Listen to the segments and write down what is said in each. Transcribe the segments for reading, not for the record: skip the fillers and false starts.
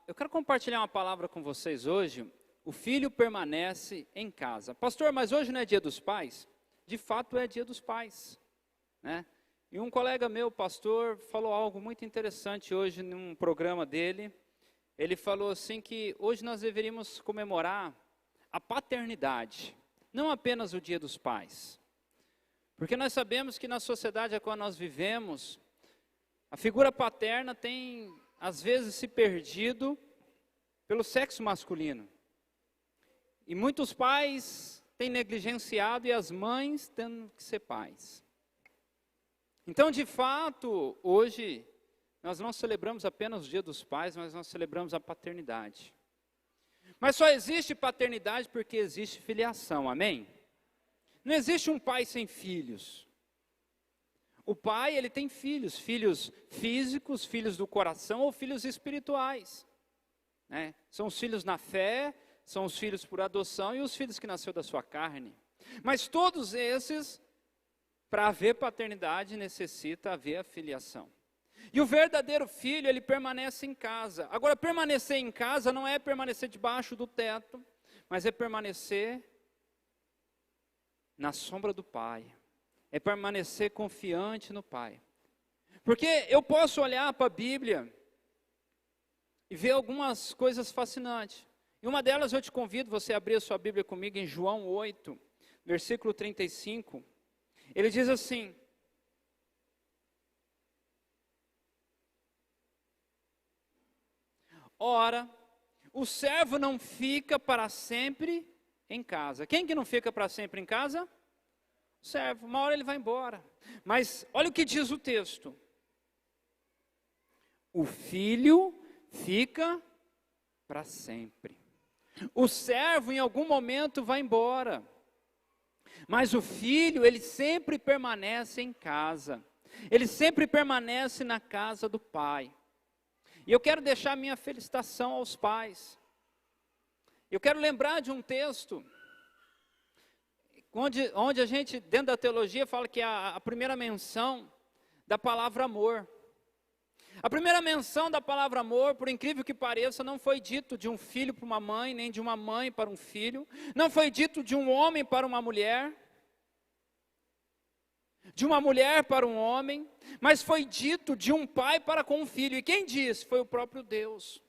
Eu quero compartilhar uma palavra com vocês hoje. O filho permanece em casa. Pastor, mas hoje não é dia dos pais? De fato é dia dos pais, né? E um colega meu, pastor, falou algo muito interessante hoje num programa dele. Ele falou assim que hoje nós deveríamos comemorar a paternidade, não apenas o dia dos pais. Porque nós sabemos que na sociedade a qual nós vivemos, a figura paterna tem, às vezes, se perdido pelo sexo masculino. E muitos pais têm negligenciado e as mães tendo que ser pais. Então, de fato, hoje, nós não celebramos apenas o Dia dos Pais, mas nós celebramos a paternidade. Mas só existe paternidade porque existe filiação, amém? Não existe um pai sem filhos. O pai, ele tem filhos, filhos físicos, filhos do coração ou filhos espirituais, né? São os filhos na fé, são os filhos por adoção e os filhos que nasceu da sua carne. Mas todos esses, para haver paternidade, necessita haver a filiação. E o verdadeiro filho, ele permanece em casa. Agora, permanecer em casa não é permanecer debaixo do teto, mas é permanecer na sombra do Pai. É permanecer confiante no Pai. Porque eu posso olhar para a Bíblia e ver algumas coisas fascinantes. E uma delas eu te convido você a abrir a sua Bíblia comigo em João 8, versículo 35. Ele diz assim: ora, o servo não fica para sempre em casa. Quem que não fica para sempre em casa? O servo, uma hora ele vai embora. Mas olha o que diz o texto. O filho fica para sempre. O servo em algum momento vai embora. Mas o filho, ele sempre permanece em casa. Ele sempre permanece na casa do pai. E eu quero deixar minha felicitação aos pais. Eu quero lembrar de um texto, onde a gente, dentro da teologia, fala que a primeira menção da palavra amor. A primeira menção da palavra amor, por incrível que pareça, não foi dito de um filho para uma mãe, nem de uma mãe para um filho. Não foi dito de um homem para uma mulher. De uma mulher para um homem. Mas foi dito de um pai para com um filho. E quem disse? Foi o próprio Deus.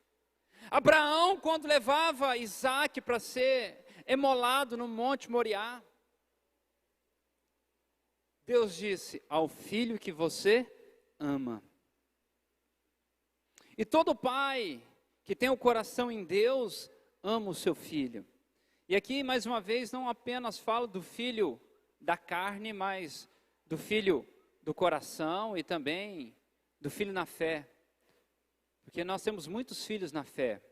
Abraão, quando levava Isaac para ser emolado no Monte Moriá, Deus disse: ao filho que você ama. E todo pai que tem o coração em Deus, ama o seu filho. E aqui, mais uma vez, não apenas falo do filho da carne, mas do filho do coração e também do filho na fé. Porque nós temos muitos filhos na fé.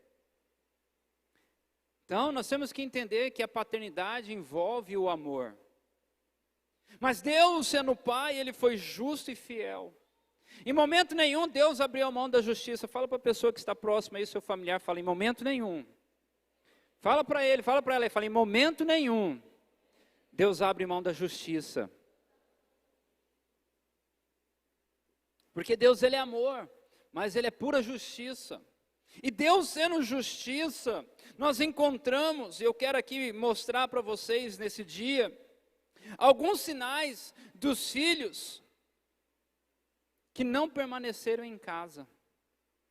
Então, nós temos que entender que a paternidade envolve o amor. Mas Deus, sendo Pai, Ele foi justo e fiel. Em momento nenhum, Deus abriu a mão da justiça. Fala para a pessoa que está próxima aí, seu familiar, fala: em momento nenhum. Fala para ele, fala para ela, fala: em momento nenhum, Deus abre mão da justiça. Porque Deus, Ele é amor, mas Ele é pura justiça. E Deus sendo justiça, nós encontramos, e eu quero aqui mostrar para vocês nesse dia, alguns sinais dos filhos que não permaneceram em casa,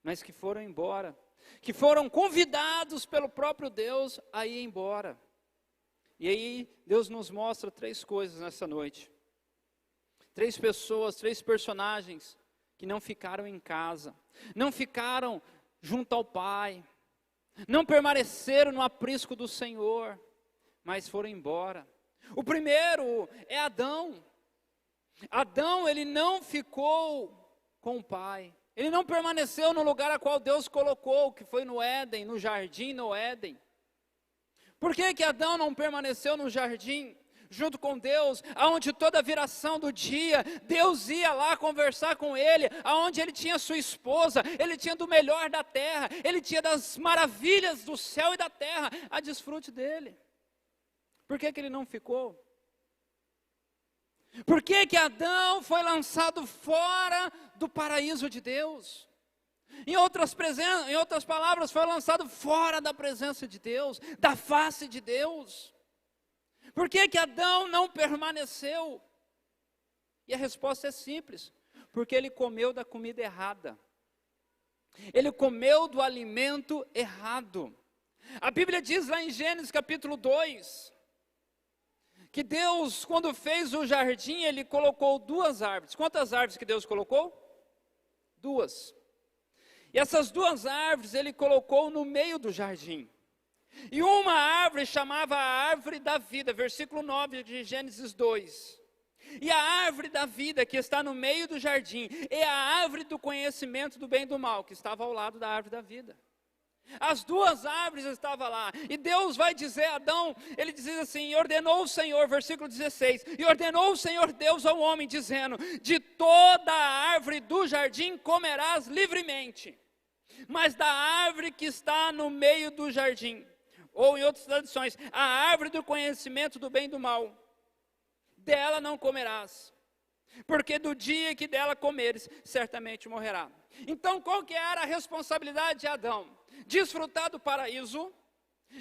mas que foram embora, que foram convidados pelo próprio Deus a ir embora. E aí Deus nos mostra três coisas nessa noite. Três pessoas, três personagens que não ficaram em casa, não ficaram junto ao Pai, não permaneceram no aprisco do Senhor, mas foram embora. O primeiro é Adão. Adão, ele não ficou com o Pai. Ele não permaneceu no lugar a qual Deus colocou, que foi no Éden, no jardim no Éden. Por que que Adão não permaneceu no jardim, junto com Deus, aonde toda a viração do dia, Deus ia lá conversar com ele, aonde ele tinha sua esposa, ele tinha do melhor da terra, ele tinha das maravilhas do céu e da terra, a desfrute dele. Por que que ele não ficou? Por que que Adão foi lançado fora do paraíso de Deus? Em outras palavras, foi lançado fora da presença de Deus, da face de Deus. Por que que Adão não permaneceu? E a resposta é simples: porque ele comeu da comida errada. Ele comeu do alimento errado. A Bíblia diz lá em Gênesis capítulo 2, que Deus, quando fez o jardim, Ele colocou 2 árvores. Quantas árvores que Deus colocou? 2. E essas 2 árvores Ele colocou no meio do jardim. E uma árvore chamava a árvore da vida, versículo 9 de Gênesis 2. E a árvore da vida que está no meio do jardim é a árvore do conhecimento do bem e do mal, que estava ao lado da árvore da vida. As 2 árvores estavam lá, e Deus vai dizer a Adão, ele diz assim, e ordenou o Senhor, versículo 16, e ordenou o Senhor Deus ao homem, dizendo, de toda a árvore do jardim comerás livremente, mas da árvore que está no meio do jardim, ou em outras traduções, a árvore do conhecimento do bem e do mal, dela não comerás, porque do dia que dela comeres, certamente morrerá. Então qual que era a responsabilidade de Adão? Desfrutar do paraíso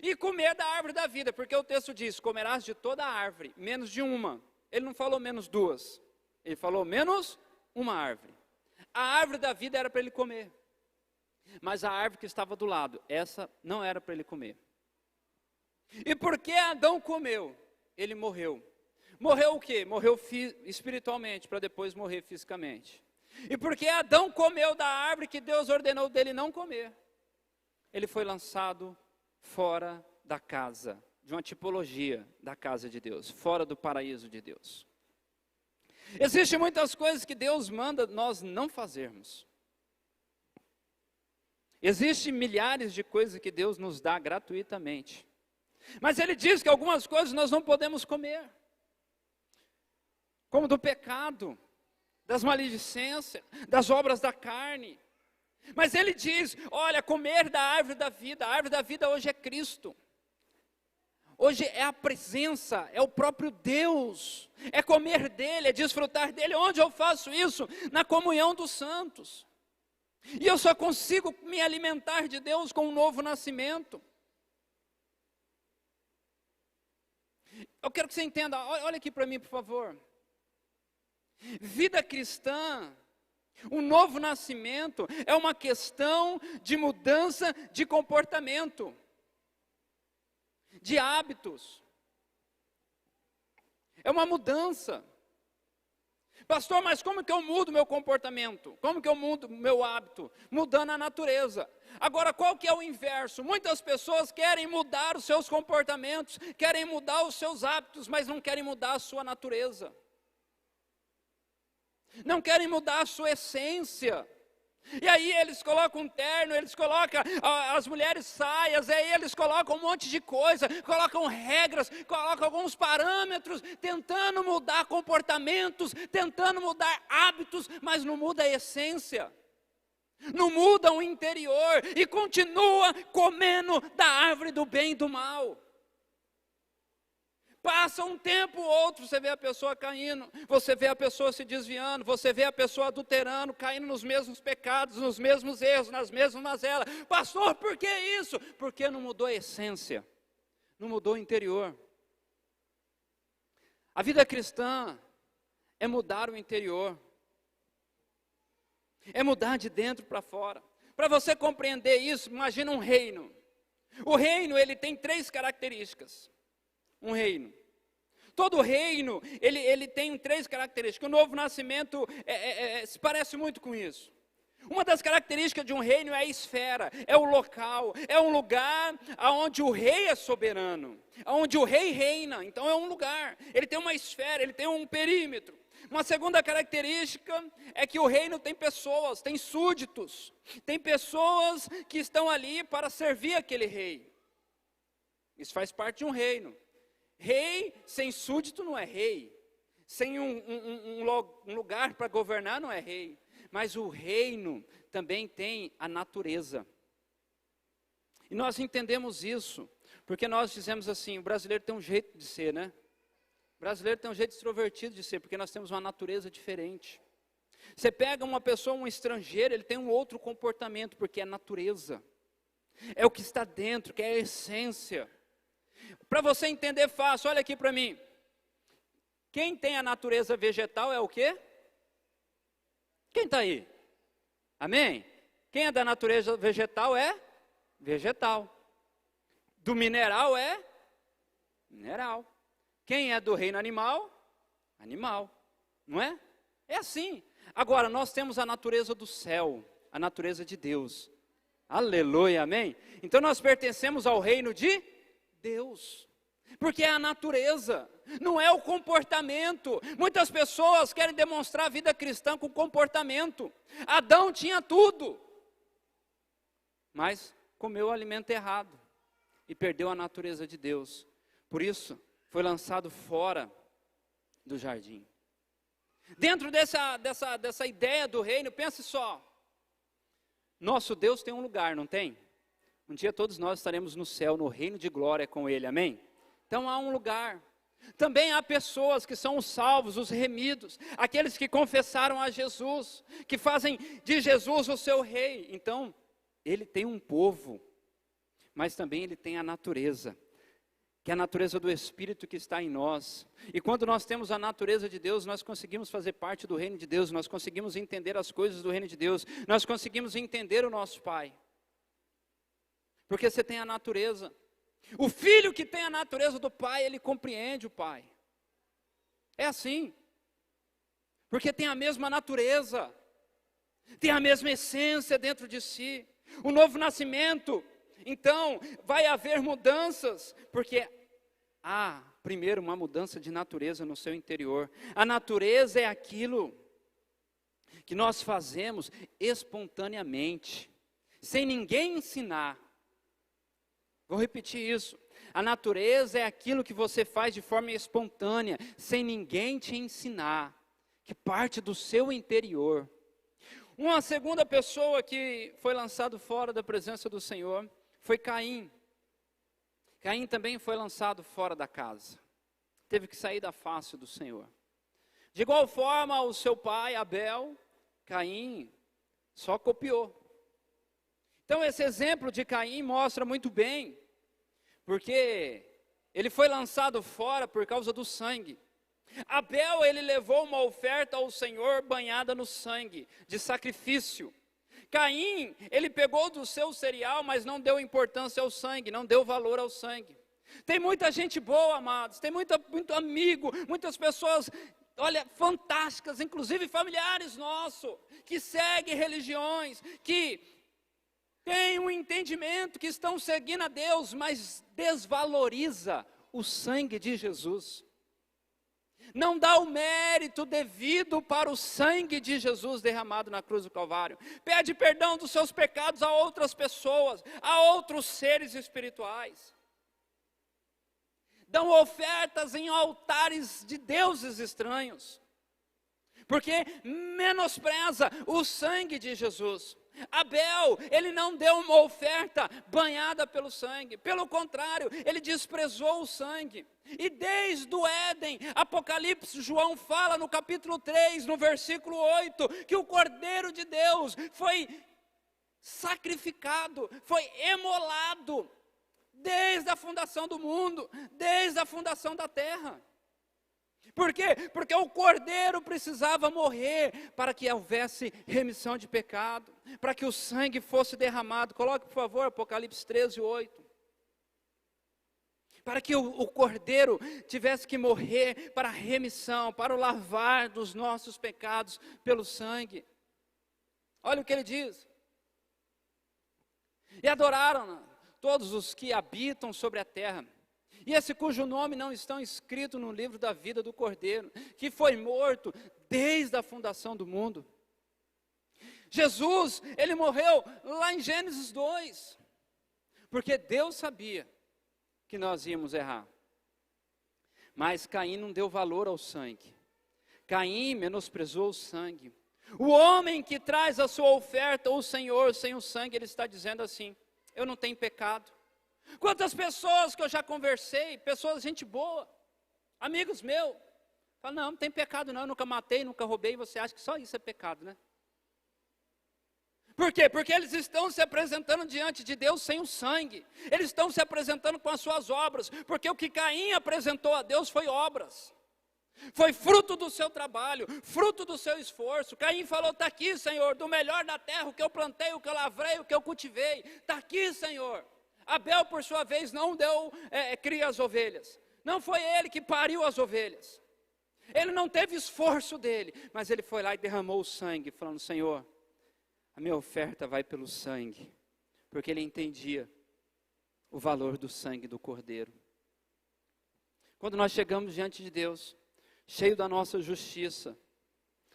e comer da árvore da vida, porque o texto diz, comerás de toda a árvore, menos de uma. Ele não falou menos 2, ele falou menos uma árvore. A árvore da vida era para ele comer, mas a árvore que estava do lado, essa não era para ele comer. E porque Adão comeu, ele morreu. Morreu o quê? Morreu espiritualmente, para depois morrer fisicamente. E porque Adão comeu da árvore que Deus ordenou dele não comer, ele foi lançado fora da casa, de uma tipologia da casa de Deus, fora do paraíso de Deus. Existem muitas coisas que Deus manda nós não fazermos. Existem milhares de coisas que Deus nos dá gratuitamente. Mas Ele diz que algumas coisas nós não podemos comer. Como do pecado, das maledicências, das obras da carne. Mas Ele diz, olha, comer da árvore da vida. A árvore da vida hoje é Cristo. Hoje é a presença, é o próprio Deus. É comer dEle, é desfrutar dEle. Onde eu faço isso? Na comunhão dos santos. E eu só consigo me alimentar de Deus com um novo nascimento. Eu quero que você entenda, olha aqui para mim, por favor. Vida cristã, o novo nascimento, é uma questão de mudança de comportamento, de hábitos. É uma mudança. Pastor, mas como que eu mudo meu comportamento? Como que eu mudo meu hábito? Mudando a natureza. Agora, qual que é o inverso? Muitas pessoas querem mudar os seus comportamentos, querem mudar os seus hábitos, mas não querem mudar a sua natureza. Não querem mudar a sua essência. E aí eles colocam um terno, eles colocam as mulheres saias, aí eles colocam um monte de coisa, colocam regras, colocam alguns parâmetros, tentando mudar comportamentos, tentando mudar hábitos, mas não muda a essência, não muda o interior, e continua comendo da árvore do bem e do mal. Passa um tempo ou outro, você vê a pessoa caindo, você vê a pessoa se desviando, você vê a pessoa adulterando, caindo nos mesmos pecados, nos mesmos erros, nas mesmas mazelas. Pastor, por que isso? Porque não mudou a essência, não mudou o interior. A vida cristã é mudar o interior, é mudar de dentro para fora. Para você compreender isso, imagina um reino. O reino, ele tem 3 características. Um reino. Todo reino, ele tem 3 características. O novo nascimento se parece muito com isso. Uma das características de um reino é a esfera, é o local, é um lugar onde o rei é soberano, onde o rei reina. Então é um lugar, ele tem uma esfera, ele tem um perímetro. Uma segunda característica é que o reino tem pessoas, tem súditos, tem pessoas que estão ali para servir aquele rei. Isso faz parte de um reino. Rei sem súdito não é rei, sem um lugar para governar não é rei, mas o reino também tem a natureza. E nós entendemos isso, porque nós dizemos assim, o brasileiro tem um jeito de ser, né? O brasileiro tem um jeito extrovertido de ser, porque nós temos uma natureza diferente. Você pega uma pessoa, um estrangeiro, ele tem um outro comportamento, porque é natureza. É o que está dentro, que é a essência. Para você entender fácil, olha aqui para mim. Quem tem a natureza vegetal é o quê? Quem está aí? Amém? Quem é da natureza vegetal é vegetal. Do mineral é mineral. Quem é do reino animal? Animal. Não é? É assim. Agora, nós temos a natureza do céu, a natureza de Deus. Aleluia, amém? Então nós pertencemos ao reino de Deus. Porque é a natureza, não é o comportamento. Muitas pessoas querem demonstrar a vida cristã com comportamento. Adão tinha tudo, mas comeu o alimento errado e perdeu a natureza de Deus. Por isso, foi lançado fora do jardim. Dentro dessa ideia do reino, pense só. Nosso Deus tem um lugar, não tem? Um dia todos nós estaremos no céu, no reino de glória com Ele, amém? Então há um lugar. Também há pessoas que são os salvos, os remidos, aqueles que confessaram a Jesus, que fazem de Jesus o seu rei. Então, Ele tem um povo, mas também Ele tem a natureza, que é a natureza do Espírito que está em nós. E quando nós temos a natureza de Deus, nós conseguimos fazer parte do reino de Deus, nós conseguimos entender as coisas do reino de Deus, nós conseguimos entender o nosso Pai. Porque você tem a natureza. O filho que tem a natureza do pai, ele compreende o pai. É assim. Porque tem a mesma natureza, tem a mesma essência dentro de si. O novo nascimento, então, vai haver mudanças, porque há, primeiro, uma mudança de natureza no seu interior. A natureza é aquilo que nós fazemos espontaneamente, sem ninguém ensinar. Vou repetir isso. A natureza é aquilo que você faz de forma espontânea, sem ninguém te ensinar, que parte do seu interior. Uma segunda pessoa que foi lançado fora da presença do Senhor foi Caim. Caim também foi lançado fora da casa. Teve que sair da face do Senhor. De igual forma, o seu pai, Abel, Caim, só copiou. Então esse exemplo de Caim mostra muito bem, porque ele foi lançado fora por causa do sangue. Abel, ele levou uma oferta ao Senhor banhada no sangue, de sacrifício. Caim, ele pegou do seu cereal, mas não deu importância ao sangue, não deu valor ao sangue. Tem muita gente boa, amados, tem muito amigo, muitas pessoas, olha, fantásticas, inclusive familiares nossos, que seguem religiões, que têm um entendimento, que estão seguindo a Deus, mas desvaloriza o sangue de Jesus. Não dá o mérito devido para o sangue de Jesus derramado na cruz do Calvário. Pede perdão dos seus pecados a outras pessoas, a outros seres espirituais. Dão ofertas em altares de deuses estranhos, porque menospreza o sangue de Jesus. Abel, ele não deu uma oferta banhada pelo sangue, pelo contrário, ele desprezou o sangue. E desde o Éden, Apocalipse, João fala no capítulo 3, no versículo 8, que o Cordeiro de Deus foi sacrificado, foi emolado, desde a fundação do mundo, desde a fundação da terra. Por quê? Porque o Cordeiro precisava morrer para que houvesse remissão de pecado, para que o sangue fosse derramado. Coloque, por favor, Apocalipse 13, 8. Para que o Cordeiro tivesse que morrer para a remissão, para o lavar dos nossos pecados pelo sangue. Olha o que ele diz. E adoraram todos os que habitam sobre a terra, e esse cujo nome não estão escrito no livro da vida do Cordeiro, que foi morto desde a fundação do mundo. Jesus, ele morreu lá em Gênesis 2, porque Deus sabia que nós íamos errar. Mas Caim não deu valor ao sangue. Caim menosprezou o sangue. O homem que traz a sua oferta ao Senhor sem o sangue, ele está dizendo assim: eu não tenho pecado. Quantas pessoas que eu já conversei, pessoas, gente boa, amigos meus, Fala, não tem pecado não, eu nunca matei, nunca roubei, você acha que só isso é pecado, né? Por quê? Porque eles estão se apresentando diante de Deus sem o sangue. Eles estão se apresentando com as suas obras. Porque o que Caim apresentou a Deus foi obras. Foi fruto do seu trabalho, fruto do seu esforço. Caim falou, está aqui, Senhor, do melhor da terra, o que eu plantei, o que eu lavrei, o que eu cultivei. Está aqui, Senhor. Abel, por sua vez, não cria as ovelhas. Não foi ele que pariu as ovelhas. Ele não teve esforço dele, mas ele foi lá e derramou o sangue, falando, Senhor, a minha oferta vai pelo sangue, porque ele entendia o valor do sangue do Cordeiro. Quando nós chegamos diante de Deus, cheio da nossa justiça,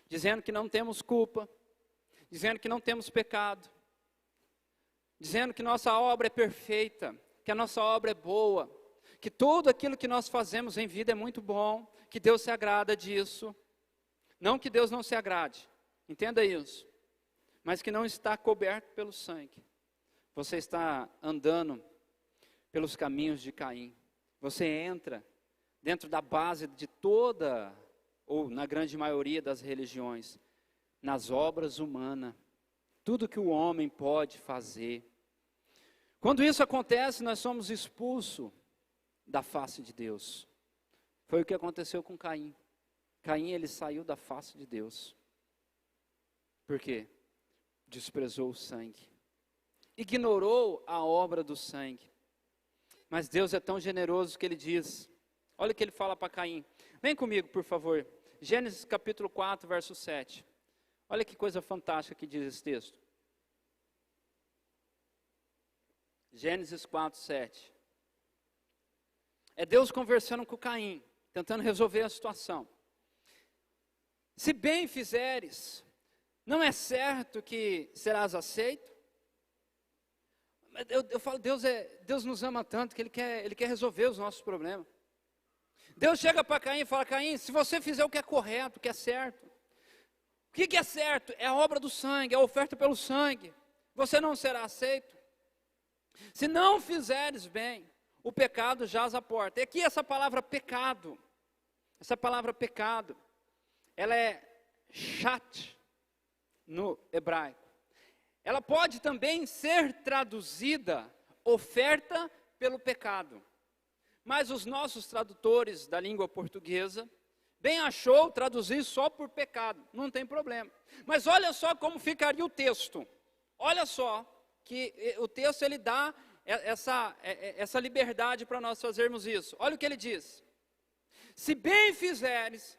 dizendo que não temos culpa, dizendo que não temos pecado, dizendo que nossa obra é perfeita, que a nossa obra é boa, que tudo aquilo que nós fazemos em vida é muito bom, que Deus se agrada disso. Não que Deus não se agrade, entenda isso. Mas que não está coberto pelo sangue. Você está andando pelos caminhos de Caim. Você entra dentro da base de toda, ou na grande maioria das religiões, nas obras humanas. Tudo que o homem pode fazer. Quando isso acontece, nós somos expulsos da face de Deus. Foi o que aconteceu com Caim. Caim, ele saiu da face de Deus. Por quê? Desprezou o sangue, ignorou a obra do sangue. Mas Deus é tão generoso que ele diz, olha o que ele fala para Caim, vem comigo por favor, Gênesis capítulo 4, verso 7, olha que coisa fantástica que diz esse texto, Gênesis 4, 7, é Deus conversando com Caim, tentando resolver a situação. Se bem fizeres, não é certo que serás aceito? Eu falo, Deus nos ama tanto que Ele quer resolver os nossos problemas. Deus chega para Caim e fala, Caim, se você fizer o que é correto, o que é certo. O que é certo? É a obra do sangue, é a oferta pelo sangue. Você não será aceito. Se não fizeres bem, o pecado jaz à porta. E aqui essa palavra pecado, ela é chat no hebraico. Ela pode também ser traduzida oferta pelo pecado. Mas os nossos tradutores da língua portuguesa bem achou traduzir só por pecado, não tem problema. Mas olha só como ficaria o texto. Olha só que o texto ele dá essa liberdade para nós fazermos isso. Olha o que ele diz. Se bem fizeres,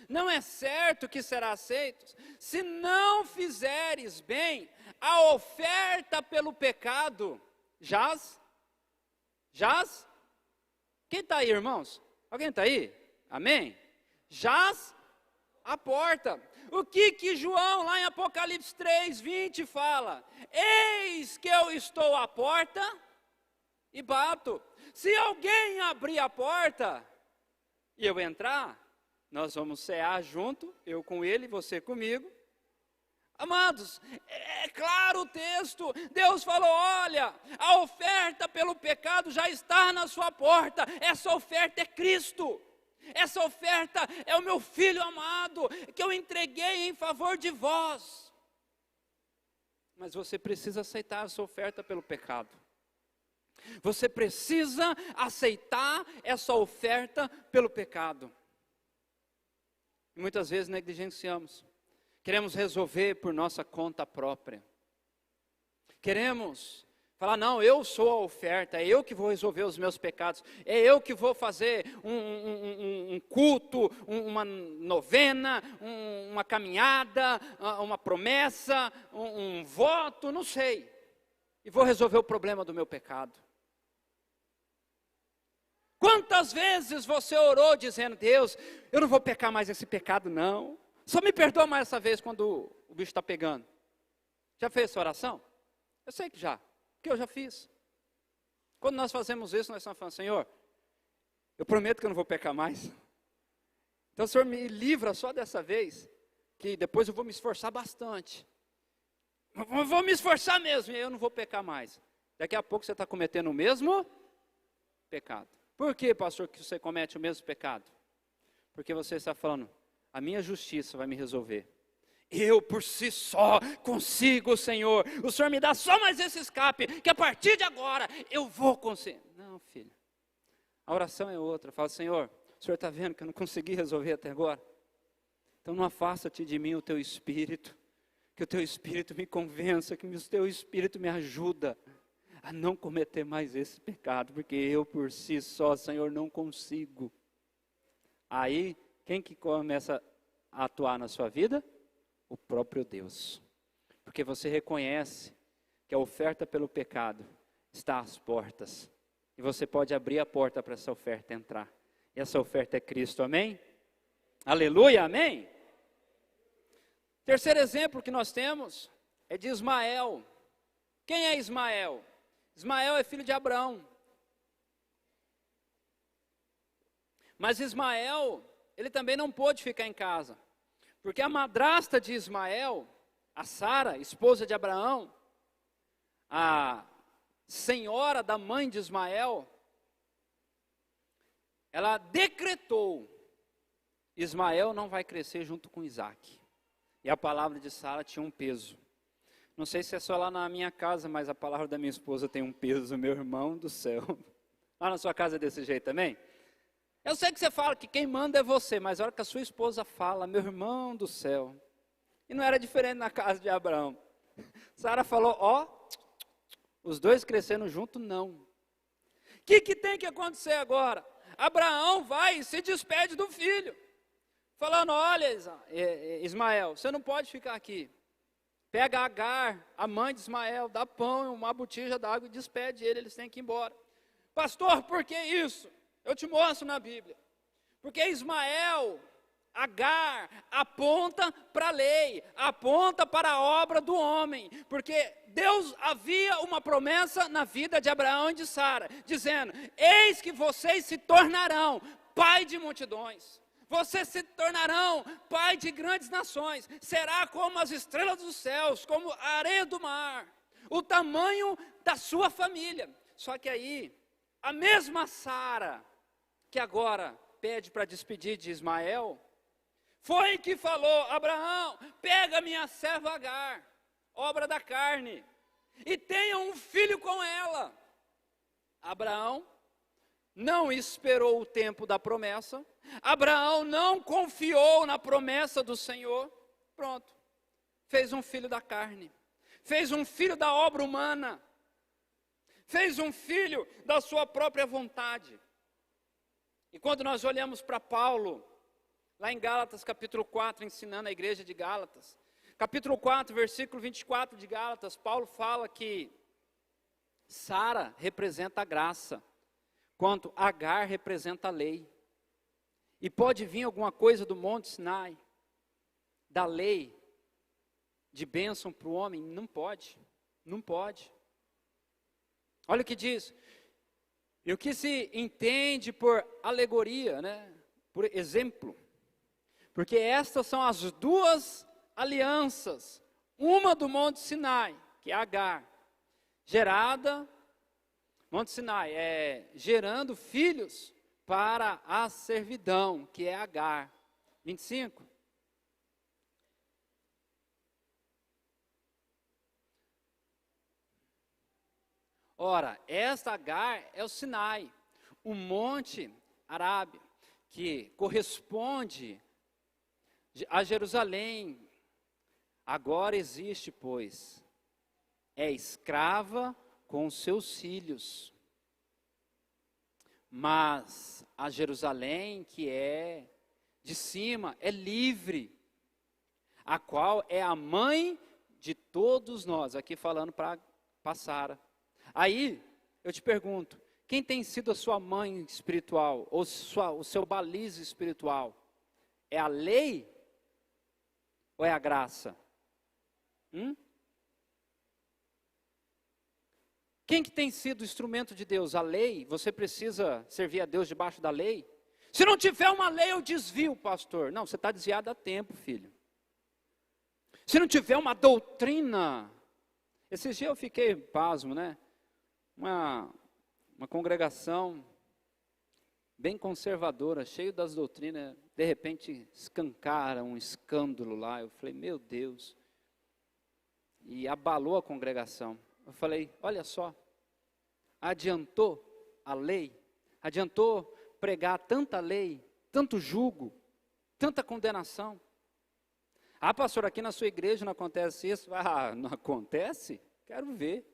não é certo que será aceito. Se não fizeres bem, a oferta pelo pecado jaz. Quem está aí, irmãos? Alguém está aí? Amém? Jaz a porta. O que João lá em Apocalipse 3, 20 fala? Eis que eu estou à porta e bato. Se alguém abrir a porta e eu entrar, nós vamos cear junto, eu com ele, você comigo. Amados, é claro o texto, Deus falou, olha, a oferta pelo pecado já está na sua porta, essa oferta é Cristo, essa oferta é o meu Filho amado, que eu entreguei em favor de vós. Mas você precisa aceitar essa oferta pelo pecado, você precisa aceitar essa oferta pelo pecado. E muitas vezes negligenciamos. Queremos resolver por nossa conta própria. Queremos falar, não, eu sou a oferta, é eu que vou resolver os meus pecados, é eu que vou fazer um culto, uma novena, uma caminhada, uma promessa, um voto, não sei. E vou resolver o problema do meu pecado. Quantas vezes você orou dizendo, Deus, eu não vou pecar mais esse pecado não. Só me perdoa mais essa vez quando o bicho está pegando. Já fez essa oração? Eu sei que já, porque eu já fiz. Quando nós fazemos isso, nós estamos falando, Senhor, eu prometo que eu não vou pecar mais. Então o Senhor me livra só dessa vez, que depois eu vou me esforçar bastante. Eu vou me esforçar mesmo, e eu não vou pecar mais. Daqui a pouco você está cometendo o mesmo pecado. Por que, pastor, que você comete o mesmo pecado? Porque você está falando, a minha justiça vai me resolver. Eu por si só consigo, Senhor. O Senhor me dá só mais esse escape, que a partir de agora eu vou conseguir. Não, filho. A oração é outra. Fala, Senhor, o Senhor está vendo que eu não consegui resolver até agora? Então não afasta-te de mim o teu Espírito. Que o teu Espírito me convença, que o teu Espírito me ajuda a não cometer mais esse pecado, porque eu por si só, Senhor, não consigo. Aí, quem que começa a atuar na sua vida? O próprio Deus. Porque você reconhece que a oferta pelo pecado está às portas. E você pode abrir a porta para essa oferta entrar. E essa oferta é Cristo, amém? Aleluia, amém? Terceiro exemplo que nós temos é de Ismael. Quem é Ismael? Ismael é filho de Abraão. Mas Ismael, ele também não pôde ficar em casa. Porque a madrasta de Ismael, a Sara, esposa de Abraão, a senhora da mãe de Ismael, ela decretou, Ismael não vai crescer junto com Isaac. E a palavra de Sara tinha um peso. Não sei se é só lá na minha casa, mas a palavra da minha esposa tem um peso, meu irmão do céu. Lá na sua casa é desse jeito também? Eu sei que você fala que quem manda é você, mas a hora que a sua esposa fala, meu irmão do céu. E não era diferente na casa de Abraão. Sara falou, os dois crescendo junto, não. O que tem que acontecer agora? Abraão vai e se despede do filho. Falando, olha Ismael, você não pode ficar aqui. Pega Agar, a mãe de Ismael, dá pão, uma botija d'água e despede ele, eles têm que ir embora. Pastor, por que isso? Eu te mostro na Bíblia. Porque Ismael, Agar, aponta para a lei, aponta para a obra do homem. Porque Deus havia uma promessa na vida de Abraão e de Sara, dizendo, eis que vocês se tornarão pai de multidões. Vocês se tornarão pai de grandes nações. Será como as estrelas dos céus, como a areia do mar. O tamanho da sua família. Só que aí, a mesma Sara, que agora pede para despedir de Ismael, foi que falou, Abraão, pega minha serva Agar, obra da carne, e tenha um filho com ela. Abraão não esperou o tempo da promessa, Abraão não confiou na promessa do Senhor, pronto, fez um filho da carne, fez um filho da obra humana, fez um filho da sua própria vontade. E quando nós olhamos para Paulo, lá em Gálatas capítulo 4, ensinando a igreja de Gálatas, capítulo 4, versículo 24 de Gálatas, Paulo fala que Sara representa a graça, quanto Agar representa a lei. E pode vir alguma coisa do Monte Sinai, da lei, de bênção para o homem? Não pode, não pode. Olha o que diz, e o que se entende por alegoria, né? Por exemplo, porque estas são as duas alianças, uma do Monte Sinai, que é Agar, gerada, Monte Sinai, gerando filhos para a servidão, que é Agar. 25. Ora, esta Agar é o Sinai, o Monte Arábia, que corresponde a Jerusalém. Agora existe, pois, é escrava com seus filhos, mas a Jerusalém que é de cima é livre, a qual é a mãe de todos nós, aqui falando para Sara. Aí, eu te pergunto, quem tem sido a sua mãe espiritual, ou o seu baliza espiritual? É a lei ou é a graça? Quem que tem sido o instrumento de Deus? A lei? Você precisa servir a Deus debaixo da lei? Se não tiver uma lei, eu desvio, pastor. Não, você está desviado há tempo, filho. Se não tiver uma doutrina. Esses dias eu fiquei pasmo, né? Uma congregação bem conservadora, cheio das doutrinas, de repente escancara um escândalo lá. Eu falei, meu Deus. E abalou a congregação. Eu falei, olha só, adiantou a lei, adiantou pregar tanta lei, tanto jugo, tanta condenação. Ah, pastor, aqui na sua igreja não acontece isso? Ah, não acontece? Quero ver.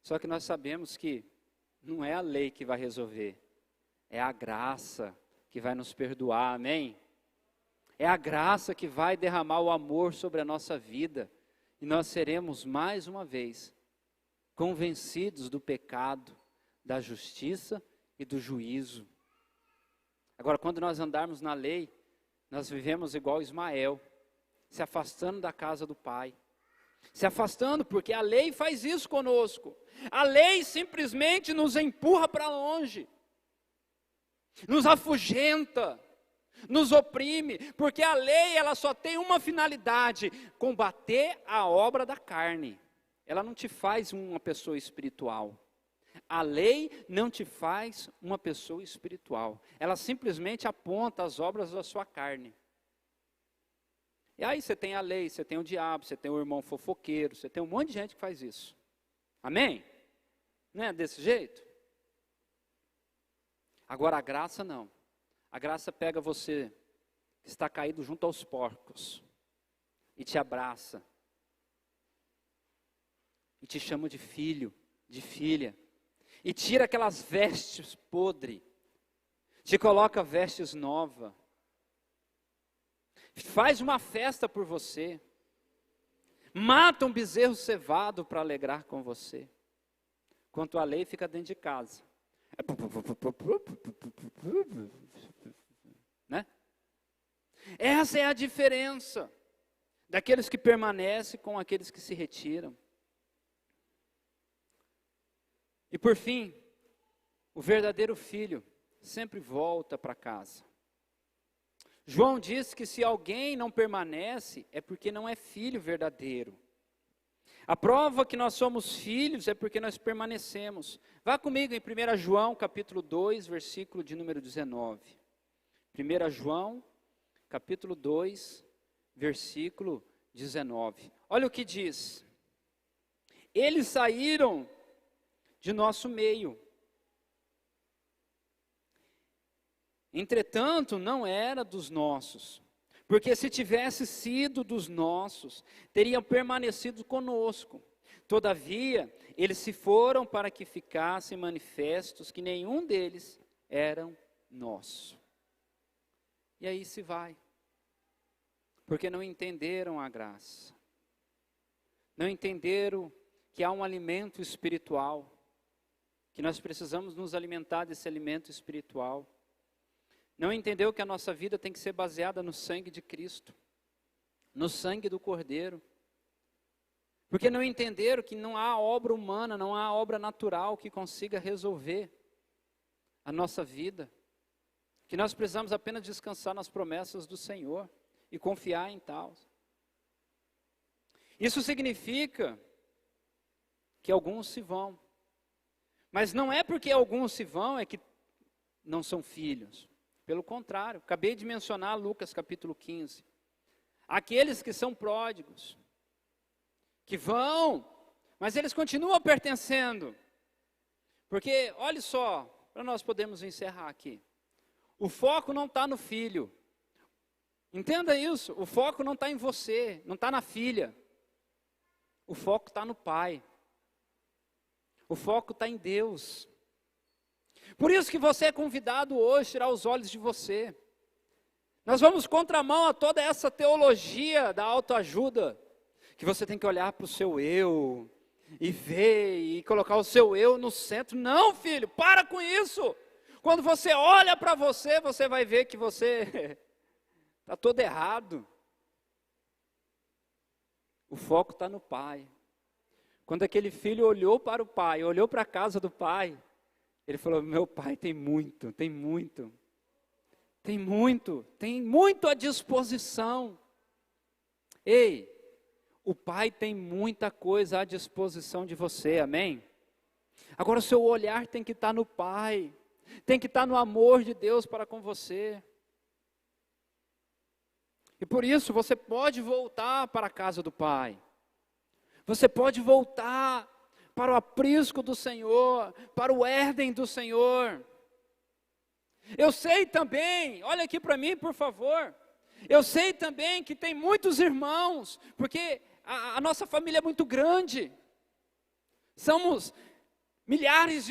Só que nós sabemos que não é a lei que vai resolver, é a graça que vai nos perdoar, amém? É a graça que vai derramar o amor sobre a nossa vida, e nós seremos mais uma vez convencidos do pecado, da justiça e do juízo. Agora, quando nós andarmos na lei, nós vivemos igual Ismael, se afastando da casa do Pai. Se afastando, porque a lei faz isso conosco. A lei simplesmente nos empurra para longe, nos afugenta, nos oprime, porque a lei ela só tem uma finalidade: combater a obra da carne. Ela não te faz uma pessoa espiritual. A lei não te faz uma pessoa espiritual. Ela simplesmente aponta as obras da sua carne. E aí você tem a lei, você tem o diabo, você tem o irmão fofoqueiro, você tem um monte de gente que faz isso. Amém? Não é desse jeito? Agora a graça não. A graça pega você que está caído junto aos porcos e te abraça. E te chama de filho, de filha. E tira aquelas vestes podres. Te coloca vestes novas. Faz uma festa por você. Mata um bezerro cevado para alegrar com você. Quanto a lei, fica dentro de casa. Né? Essa é a diferença daqueles que permanecem com aqueles que se retiram. E por fim, o verdadeiro filho sempre volta para casa. João diz que se alguém não permanece, é porque não é filho verdadeiro. A prova que nós somos filhos é porque nós permanecemos. Vá comigo em 1 João, capítulo 2, versículo de número 19. 1 João, capítulo 2, versículo 19. Olha o que diz. Eles saíram de nosso meio. Entretanto, não era dos nossos, porque se tivesse sido dos nossos, teriam permanecido conosco. Todavia, eles se foram para que ficassem manifestos que nenhum deles eram nosso. E aí se vai, porque não entenderam a graça, não entenderam que há um alimento espiritual, que nós precisamos nos alimentar desse alimento espiritual. Não entendeu que a nossa vida tem que ser baseada no sangue de Cristo, no sangue do Cordeiro. Porque não entenderam que não há obra humana, não há obra natural que consiga resolver a nossa vida. Que nós precisamos apenas descansar nas promessas do Senhor e confiar em tal. Isso significa que alguns se vão. Mas não é porque alguns se vão é que não são filhos. Pelo contrário, acabei de mencionar Lucas capítulo 15. Aqueles que são pródigos, que vão, mas eles continuam pertencendo. Porque, olha só, para nós podermos encerrar aqui. O foco não está no filho. Entenda isso, o foco não está em você, não está na filha. O foco está no Pai. O foco está em Deus. Por isso que você é convidado hoje a tirar os olhos de você. Nós vamos contramão a toda essa teologia da autoajuda, que você tem que olhar para o seu eu, e ver, e colocar o seu eu no centro. Não, filho, para com isso. Quando você olha para você, você vai ver que você está todo errado. O foco está no Pai. Quando aquele filho olhou para o pai, olhou para a casa do pai, ele falou, meu pai tem muito à disposição. Ei, o pai tem muita coisa à disposição de você, amém? Agora o seu olhar tem que estar no pai, tem que estar no amor de Deus para com você. E por isso você pode voltar para a casa do Pai. Você pode voltar para o aprisco do Senhor, para o Éden do Senhor. Eu sei também, olha aqui para mim, por favor. Eu sei também que tem muitos irmãos, porque a nossa família é muito grande. Somos milhares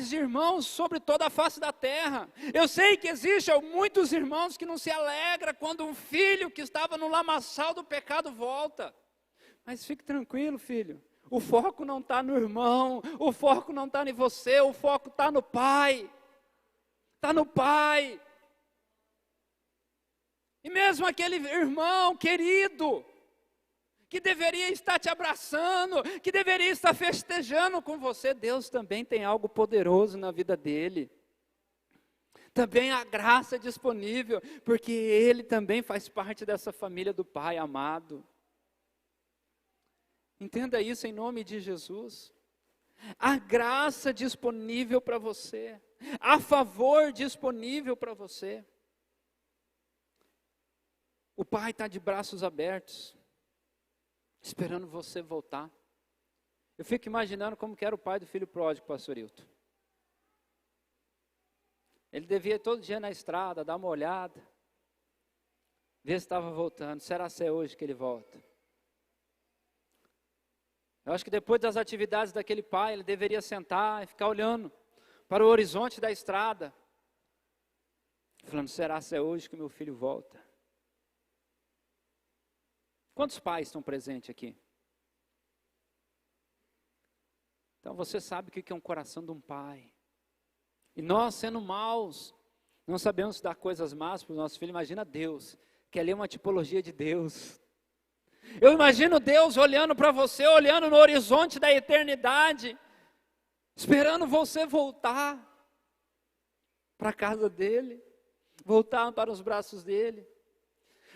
de irmãos sobre toda a face da terra. Eu sei que existem muitos irmãos que não se alegram quando um filho que estava no lamaçal do pecado volta. Mas fique tranquilo, filho. O foco não está no irmão, o foco não está em você, o foco está no Pai. Está no Pai. E mesmo aquele irmão querido, que deveria estar te abraçando, que deveria estar festejando com você, Deus também tem algo poderoso na vida dele. Também a graça é disponível, porque ele também faz parte dessa família do Pai amado. Entenda isso em nome de Jesus. A graça disponível para você, a favor disponível para você. O Pai está de braços abertos, esperando você voltar. Eu fico imaginando como que era o pai do filho pródigo, pastor Hilton. Ele devia ir todo dia na estrada, dar uma olhada, ver se estava voltando. Será que é hoje que ele volta? Eu acho que depois das atividades daquele pai, ele deveria sentar e ficar olhando para o horizonte da estrada, falando, será que é hoje que meu filho volta? Quantos pais estão presentes aqui? Então você sabe o que é um coração de um pai. E nós, sendo maus, não sabemos dar coisas más para o nosso filho. Imagina Deus, que ali é uma tipologia de Deus. Eu imagino Deus olhando para você, olhando no horizonte da eternidade, esperando você voltar para a casa dele, voltar para os braços dele.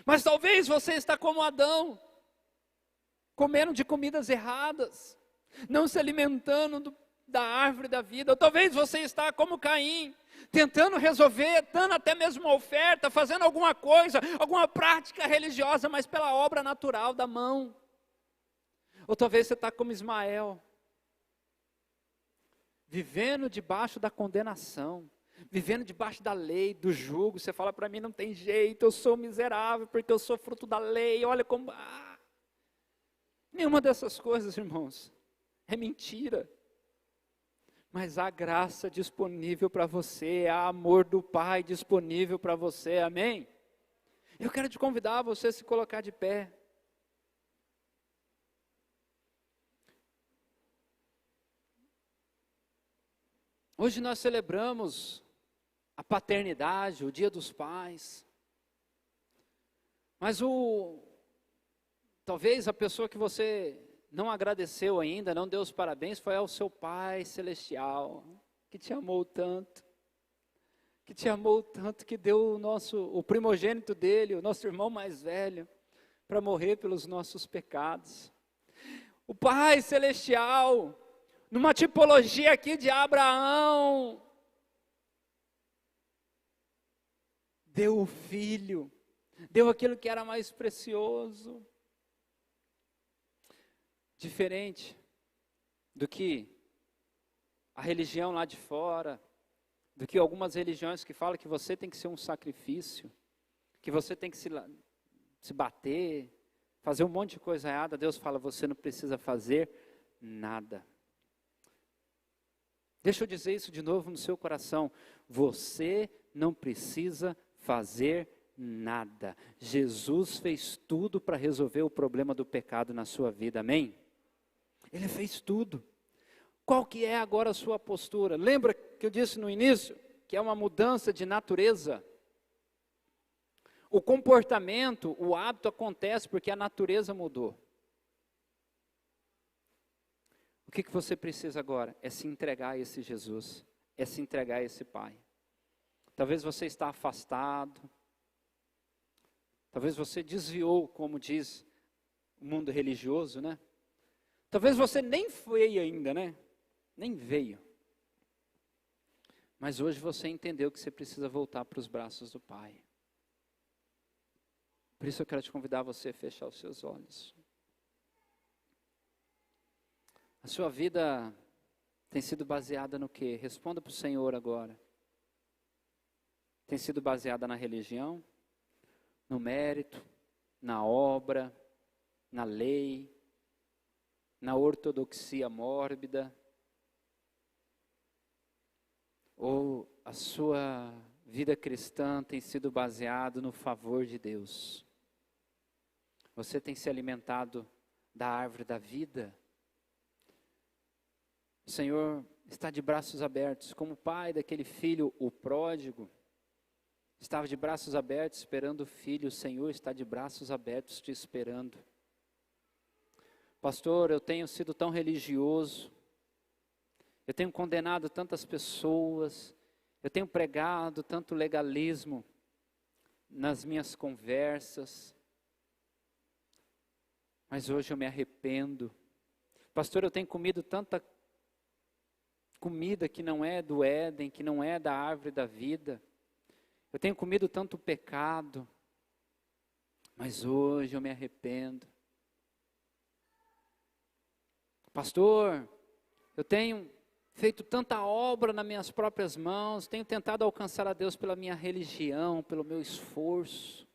Mas talvez você está como Adão, comendo de comidas erradas, não se alimentando da árvore da vida. Ou talvez você está como Caim, tentando resolver, dando até mesmo uma oferta, fazendo alguma coisa, alguma prática religiosa, mas pela obra natural da mão. Ou talvez você está como Ismael, vivendo debaixo da condenação, vivendo debaixo da lei, do jugo. Você fala para mim, não tem jeito, eu sou miserável, porque eu sou fruto da lei, olha como... Nenhuma dessas coisas, irmãos, é mentira. Mas há graça disponível para você, há amor do Pai disponível para você, amém? Eu quero te convidar a você se colocar de pé. Hoje nós celebramos a paternidade, o Dia dos Pais. Mas talvez a pessoa que você não agradeceu ainda, não deu os parabéns, foi ao seu Pai Celestial, que te amou tanto, que deu o primogênito dele, o nosso irmão mais velho, para morrer pelos nossos pecados. O Pai Celestial, numa tipologia aqui de Abraão, deu o filho, deu aquilo que era mais precioso. Diferente do que a religião lá de fora, do que algumas religiões que falam que você tem que ser um sacrifício, que você tem que se bater, fazer um monte de coisa errada. Deus fala, você não precisa fazer nada. Deixa eu dizer isso de novo no seu coração. Você não precisa fazer nada. Jesus fez tudo para resolver o problema do pecado na sua vida, amém? Ele fez tudo. Qual que é agora a sua postura? Lembra que eu disse no início que é uma mudança de natureza? O comportamento, o hábito acontece porque a natureza mudou. O que você precisa agora? É se entregar a esse Jesus, é se entregar a esse Pai. Talvez você está afastado, talvez você desviou, como diz o mundo religioso, né? Talvez você nem foi ainda, né? Nem veio. Mas hoje você entendeu que você precisa voltar para os braços do Pai. Por isso eu quero te convidar você a fechar os seus olhos. A sua vida tem sido baseada no quê? Responda para o Senhor agora. Tem sido baseada na religião, no mérito, na obra, na lei, na ortodoxia mórbida? Ou a sua vida cristã tem sido baseada no favor de Deus? Você tem se alimentado da árvore da vida? O Senhor está de braços abertos, como o pai daquele filho, o pródigo, estava de braços abertos esperando o filho. O Senhor está de braços abertos te esperando. Pastor, eu tenho sido tão religioso, eu tenho condenado tantas pessoas, eu tenho pregado tanto legalismo nas minhas conversas, mas hoje eu me arrependo. Pastor, eu tenho comido tanta comida que não é do Éden, que não é da árvore da vida. Eu tenho comido tanto pecado, mas hoje eu me arrependo. Pastor, eu tenho feito tanta obra nas minhas próprias mãos, tenho tentado alcançar a Deus pela minha religião, pelo meu esforço,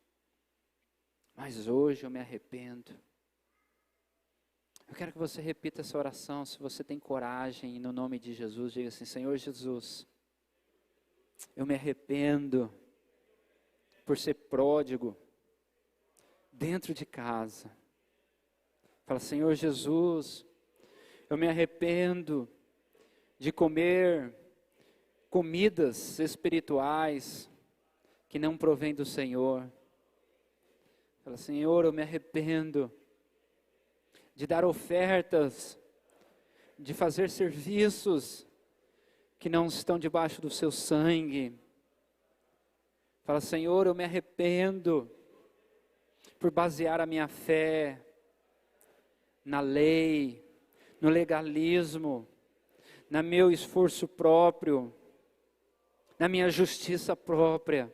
mas hoje eu me arrependo. Eu quero que você repita essa oração, se você tem coragem, e no nome de Jesus, diga assim: Senhor Jesus, eu me arrependo por ser pródigo dentro de casa. Fala: Senhor Jesus, eu me arrependo de comer comidas espirituais que não provém do Senhor. Fala: Senhor, eu me arrependo de dar ofertas, de fazer serviços que não estão debaixo do seu sangue. Fala: Senhor, eu me arrependo por basear a minha fé na lei, no legalismo, no meu esforço próprio, na minha justiça própria.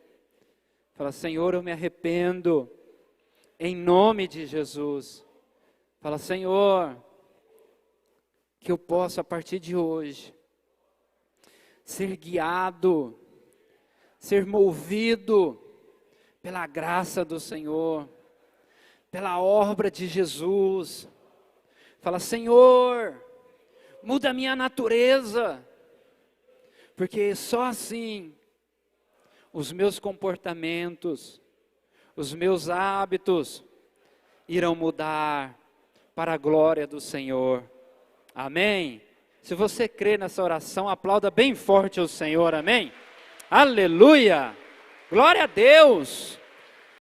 Fala: Senhor, eu me arrependo, em nome de Jesus. Fala: Senhor, que eu possa a partir de hoje ser guiado, ser movido pela graça do Senhor, pela obra de Jesus. Fala: Senhor, muda a minha natureza, porque só assim os meus comportamentos, os meus hábitos irão mudar para a glória do Senhor. Amém? Se você crê nessa oração, aplauda bem forte ao Senhor. Amém? Aleluia! Glória a Deus!